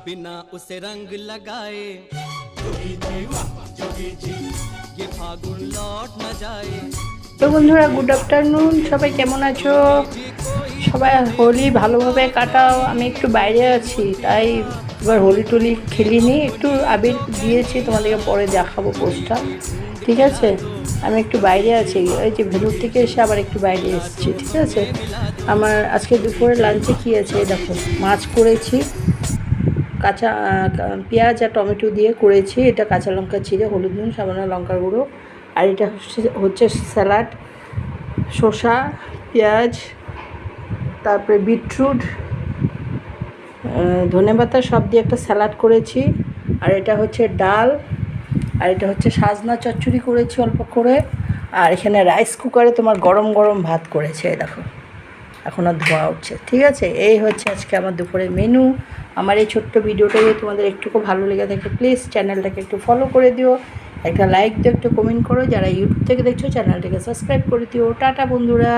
बिना उसे रंग लगाए ये फागुन लौट न जाए। তো বন্ধুরা, গুড আফটারনুন। সবাই কেমন আছো? সবাই হোলি ভালোভাবে কাটাও। আমি একটু বাইরে আছি, তাই এবার হোলি টোলি খেলিনি, একটু আবির দিয়েছি, তোমাদেরকে পরে দেখাবো পোস্টটা, ঠিক আছে? আমি একটু বাইরে আছি, এই যে ভেলুর থেকে এসে আবার একটু বাইরে এসেছি, ঠিক আছে? আমার আজকে দুপুরে লাঞ্চে কী আছে দেখো, মাছ করেছি, কাঁচা পেঁয়াজ আর টমেটো দিয়ে করেছি, এটা কাঁচা লঙ্কা চিড়ে, হলুদ নুন সামান্য লঙ্কার গুঁড়ো, আর এটা হচ্ছে স্যালাড, শসা, পেঁয়াজ, তারপরে বিটরুট, ধনেপাতা সব দিয়ে একটা স্যালাড করেছি। আর এটা হচ্ছে ডাল, আর এটা হচ্ছে সাজনা চচ্চড়ি করেছি অল্প করে। আর এখানে রাইস কুকারে তোমার গরম গরম ভাত করেছে, দেখো এখনও ধোয়া উঠছে, ঠিক আছে? এই হচ্ছে আজকে আমার দুপুরের মেনু। আমার এই ছোট্ট ভিডিওটা যদি তোমাদের একটুকু ভালো লেগে থাকে, প্লিজ চ্যানেলটাকে একটু ফলো করে দিও, একটা লাইক দিও, একটু কমেন্ট করো। যারা ইউটিউব থেকে দেখছো চ্যানেলটাকে সাবস্ক্রাইব করে দিও। টাটা বন্ধুরা।